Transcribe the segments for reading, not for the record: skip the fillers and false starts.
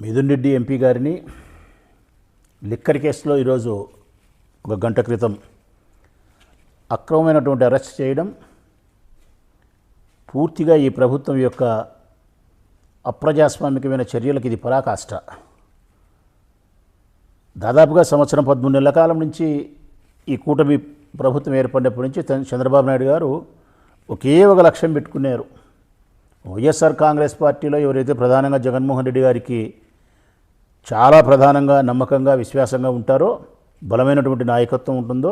Mithun Reddy MP గారిని liquor కేసులో ఈరోజు ఒక గంట క్రితం అక్రమమైనటువంటి అరెస్ట్ చేయడం పూర్తిగా ఈ ప్రభుత్వం యొక్క అప్రజాస్వామికమైన చర్యలకు ఇది పరాకాష్ట. దాదాపుగా సంవత్సరం 13 నెలల కాలం నుంచి ఈ కూటమి ప్రభుత్వం ఏర్పడినప్పటి నుంచి చంద్రబాబు నాయుడు గారు ఒకే ఒక లక్ష్యం పెట్టుకున్నారు. వైఎస్ఆర్ కాంగ్రెస్ పార్టీలో ఎవరైతే ప్రధానంగా జగన్మోహన్ రెడ్డి గారికి చాలా ప్రధానంగా నమ్మకంగా విశ్వాసంగా ఉంటారో, బలమైనటువంటి నాయకత్వం ఉంటుందో,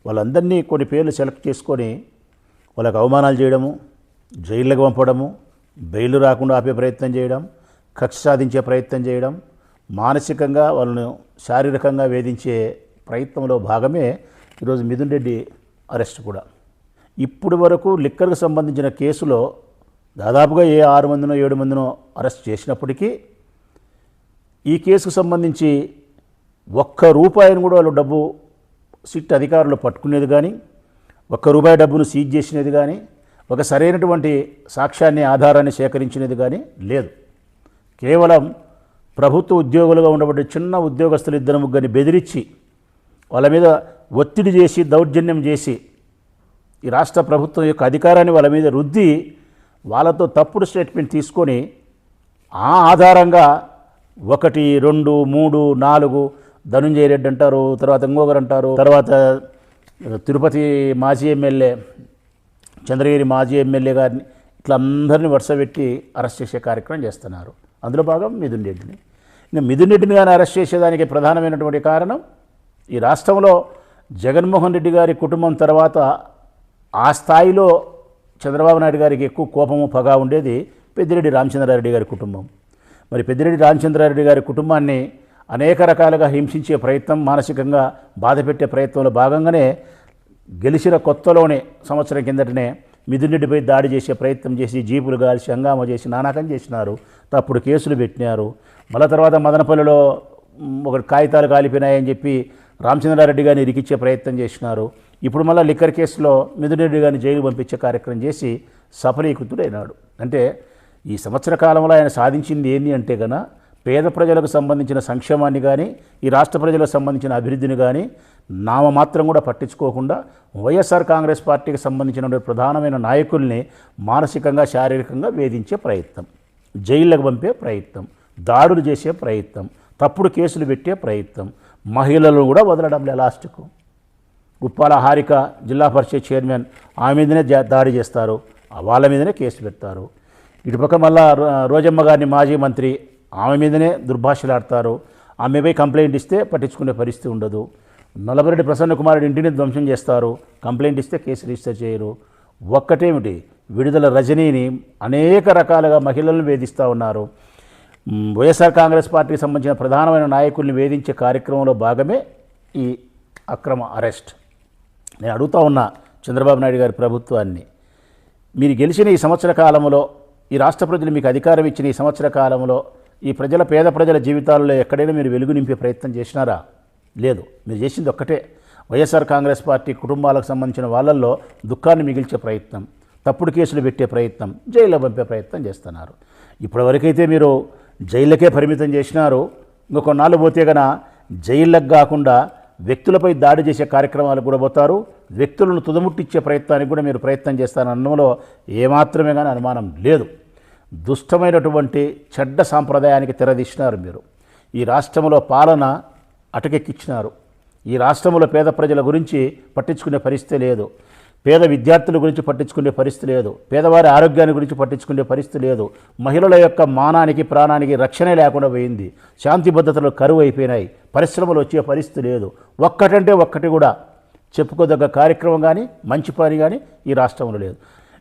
వాళ్ళందరినీ కొన్ని పేర్లు సెలెక్ట్ చేసుకొని వాళ్ళకి అవమానాలు చేయడము, జైళ్ళకు పంపడము, బెయిల్ రాకుండా ఆపే ప్రయత్నం చేయడం, కక్ష సాధించే ప్రయత్నం చేయడం, మానసికంగా వాళ్ళను శారీరకంగా వేధించే ప్రయత్నంలో భాగమే ఈరోజు మిథున్ రెడ్డి అరెస్ట్ కూడా. ఇప్పటి వరకు లిక్కర్కు సంబంధించిన కేసులో దాదాపుగా 6 మందినో 7 మందినో అరెస్ట్ చేసినప్పటికీ ఈ కేసుకు సంబంధించి ₹1 కూడా వాళ్ళు డబ్బు సిట్ అధికారులు పట్టుకునేది కానీ, ₹1 డబ్బును సీజ్ చేసినది కానీ, ఒక సరైనటువంటి సాక్ష్యాన్ని ఆధారాన్ని సేకరించినది కానీ లేదు. కేవలం ప్రభుత్వ ఉద్యోగులుగా ఉండబడే చిన్న ఉద్యోగస్తులు 2-3 బెదిరించి వాళ్ళ మీద ఒత్తిడి చేసి దౌర్జన్యం చేసి ఈ రాష్ట్ర ప్రభుత్వం యొక్క అధికారాన్ని వాళ్ళ మీద రుద్ది వాళ్ళతో తప్పుడు స్టేట్మెంట్ తీసుకొని ఆ ఆధారంగా 1, 2, 3, 4 ధనుంజయ రెడ్డి అంటారు, తర్వాత ఇంకొకరు అంటారు, తర్వాత తిరుపతి మాజీ ఎమ్మెల్యే చంద్రగిరి మాజీ ఎమ్మెల్యే గారిని ఇట్లా అందరినీ వరుసపెట్టి అరెస్ట్ చేసే కార్యక్రమం చేస్తున్నారు. అందులో భాగం మిథున్ రెడ్డిని. ఇంకా మిథున్ రెడ్డిని కానీ అరెస్ట్ చేసేదానికి ప్రధానమైనటువంటి కారణం ఈ రాష్ట్రంలో జగన్మోహన్ రెడ్డి గారి కుటుంబం తర్వాత ఆ స్థాయిలో చంద్రబాబు నాయుడు గారికి ఎక్కువ కోపము పగా ఉండేది పెద్దిరెడ్డి రామచంద్రారెడ్డి గారి కుటుంబం. మరి పెద్దిరెడ్డి రామచంద్రారెడ్డి గారి కుటుంబాన్ని అనేక రకాలుగా హింసించే ప్రయత్నం, మానసికంగా బాధపెట్టే ప్రయత్నంలో భాగంగానే గెలిచిన కొత్తలోనే సంవత్సరం కిందటనే మిథున్ రెడ్డిపై దాడి చేసే ప్రయత్నం చేసి జీపులు గాల్చి హంగామా చేసి నానాకం చేసినారు, తప్పుడు కేసులు పెట్టినారు. మళ్ళీ తర్వాత మదనపల్లిలో ఒక కాగితాలు కాలిపోయినాయని చెప్పి రామచంద్రారెడ్డి గారిని ఇరికిచ్చే ప్రయత్నం చేసినారు. ఇప్పుడు మళ్ళీ లిక్కర్ కేసులో మిథున్ రెడ్డి గారిని జైలు పంపించే కార్యక్రమం చేసి సఫలీకృతుడైనాడు. అంటే ఈ సంవత్సర కాలంలో ఆయన సాధించింది ఏంటి అంటే కన్నా పేద ప్రజలకు సంబంధించిన సంక్షేమాన్ని కానీ, ఈ రాష్ట్ర ప్రజలకు సంబంధించిన అభివృద్ధిని కానీ నామమాత్రం కూడా పట్టించుకోకుండా వైఎస్ఆర్ కాంగ్రెస్ పార్టీకి సంబంధించిన ప్రధానమైన నాయకుల్ని మానసికంగా శారీరకంగా వేధించే ప్రయత్నం, జైళ్ళకు పంపే ప్రయత్నం, దాడులు చేసే ప్రయత్నం, తప్పుడు కేసులు పెట్టే ప్రయత్నం, మహిళలను కూడా వదలడం లే. లాస్ట్కు ఉప్పాల హారిక జిల్లా పరిషత్ చైర్మన్ ఆమె మీదనే దాడి చేస్తారు, వాళ్ళ మీదనే కేసు పెడతారు. ఇటుపక్క మళ్ళా రోజమ్మ గారిని మాజీ మంత్రి ఆమె మీదనే దుర్భాషలాడతారు. ఆమెపై కంప్లైంట్ ఇస్తే పట్టించుకునే పరిస్థితి ఉండదు. నల్లబరెడ్డి ప్రసన్న కుమారుడి ఇంటిని ధ్వంసం చేస్తారు, కంప్లైంట్ ఇస్తే కేసు రిజిస్టర్ చేయరు. ఒక్కటేమిటి, విడుదల రజనీని అనేక రకాలుగా మహిళలను వేధిస్తూ ఉన్నారు. వైఎస్ఆర్ కాంగ్రెస్ పార్టీకి సంబంధించిన ప్రధానమైన నాయకుల్ని వేధించే కార్యక్రమంలో భాగమే ఈ అక్రమ అరెస్ట్. నేను అడుగుతా ఉన్నా చంద్రబాబు నాయుడు గారి ప్రభుత్వాన్ని, మీరు గెలిచిన ఈ సంవత్సర కాలంలో, ఈ రాష్ట్ర ప్రజలు మీకు అధికారం ఇచ్చిన ఈ సంవత్సర కాలంలో ఈ పేద ప్రజల జీవితాల్లో ఎక్కడైనా మీరు వెలుగు నింపే ప్రయత్నం చేసినారా? లేదు. మీరు చేసింది ఒక్కటే, వైఎస్ఆర్ కాంగ్రెస్ పార్టీ కుటుంబాలకు సంబంధించిన వాళ్ళల్లో దుఃఖాన్ని మిగిల్చే ప్రయత్నం, తప్పుడు కేసులు పెట్టే ప్రయత్నం, జైల్లో పంపే ప్రయత్నం చేస్తున్నారు. ఇప్పటివరకైతే మీరు జైళ్ళకే పరిమితం చేసినారు. ఇంకా కొన్నాళ్ళు పోతే కన్నా జైళ్ళకు కాకుండా వ్యక్తులపై దాడి చేసే కార్యక్రమాలకు కూడా పోతారు. వ్యక్తులను తుదముట్టించే ప్రయత్నానికి కూడా మీరు ప్రయత్నం చేస్తారనడంలో ఏమాత్రమే కానీ అనుమానం లేదు. దుష్టమైనటువంటి చెడ్డ సాంప్రదాయానికి తెరదీసినారు మీరు. ఈ రాష్ట్రంలో పాలన అటకెక్కించినారు. ఈ రాష్ట్రంలో పేద ప్రజల గురించి పట్టించుకునే పరిస్థితి లేదు, పేద విద్యార్థుల గురించి పట్టించుకునే పరిస్థితి లేదు, పేదవారి ఆరోగ్యాన్ని గురించి పట్టించుకునే పరిస్థితి లేదు, మహిళల యొక్క మానానికి ప్రాణానికి రక్షణ లేకుండా పోయింది, శాంతి భద్రతలు కరువు అయిపోయినాయి, పరిశ్రమలు వచ్చే పరిస్థితి లేదు. ఒక్కటంటే ఒక్కటి కూడా చెప్పుకోదగ్గ కార్యక్రమం కానీ మంచి పని కానీ ఈ రాష్ట్రంలో లేదు.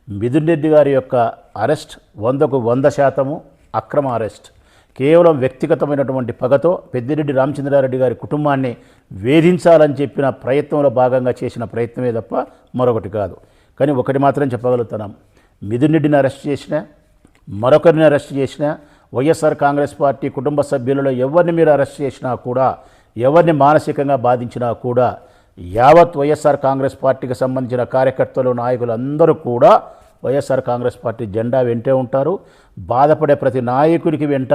మిథున్ రెడ్డి గారి యొక్క అరెస్ట్ 100కు 100% అక్రమ అరెస్ట్. కేవలం వ్యక్తిగతమైనటువంటి పగతో పెద్దిరెడ్డి రామచంద్రారెడ్డి గారి కుటుంబాన్ని వేధించాలని చెప్పిన ప్రయత్నంలో భాగంగా చేసిన ప్రయత్నమే తప్ప మరొకటి కాదు. కానీ ఒకటి మాత్రం చెప్పగలుగుతున్నాం, మిథున్ రెడ్డిని అరెస్ట్ చేసినా, మరొకరిని అరెస్ట్ చేసినా, వైఎస్ఆర్ కాంగ్రెస్ పార్టీ కుటుంబ సభ్యులలో ఎవరిని మీరు అరెస్ట్ చేసినా కూడా, ఎవరిని మానసికంగా బాధించినా కూడా యావత్ వైఎస్ఆర్ కాంగ్రెస్ పార్టీకి సంబంధించిన కార్యకర్తలు, నాయకులు అందరూ కూడా వైఎస్ఆర్ కాంగ్రెస్ పార్టీ జెండా వెంటే ఉంటారు. బాధపడే ప్రతి నాయకుడికి వెంట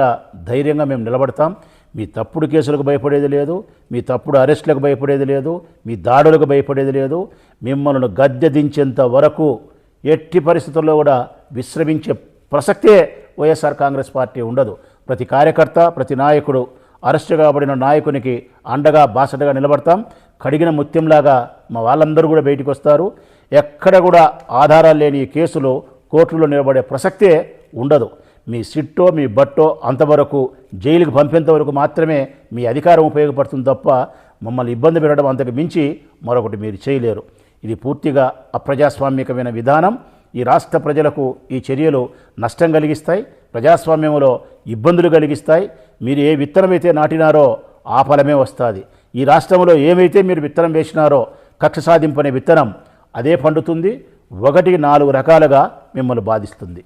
ధైర్యంగా మేము నిలబడతాం. మీ తప్పుడు కేసులకు భయపడేది లేదు, మీ తప్పుడు అరెస్టులకు భయపడేది లేదు, మీ దాడులకు భయపడేది లేదు. మిమ్మల్ని గద్దె దించేంత వరకు ఎట్టి పరిస్థితుల్లో కూడా విశ్రమించే ప్రసక్తే వైఎస్ఆర్ కాంగ్రెస్ పార్టీ ఉండదు. ప్రతి కార్యకర్త, ప్రతి నాయకుడు అరెస్టు కాబడిన నాయకునికి అండగా బాసటగా నిలబడతాం. కడిగిన ముత్యంలాగా మా వాళ్ళందరూ కూడా బయటికి వస్తారు. ఎక్కడ కూడా ఆధారాలు లేని కేసులు కోర్టులో నిలబడే ప్రసక్తే ఉండదు. మీ సిట్టో మీ బట్టో అంతవరకు జైలుకి పంపేంత వరకు మాత్రమే మీ అధికారం ఉపయోగపడుతుంది తప్ప మమ్మల్ని ఇబ్బంది పెట్టడం అంతకు మించి మరొకటి మీరు చేయలేరు. ఇది పూర్తిగా అప్రజాస్వామికమైన విధానం. ఈ రాష్ట్ర ప్రజలకు ఈ చర్యలు నష్టం కలిగిస్తాయి, ప్రజాస్వామ్యంలో ఇబ్బందులు కలిగిస్తాయి. మీరు ఏ విత్తనమైతే నాటినారో ఆ ఫలమే వస్తుంది. ఈ రాష్ట్రంలో ఏమైతే మీరు విత్తనం వేసినారో కక్ష సాధింపు అనే విత్తనం అదే పండుతుంది. 1-4 రకాలుగా మిమ్మల్ని బాధిస్తుంది.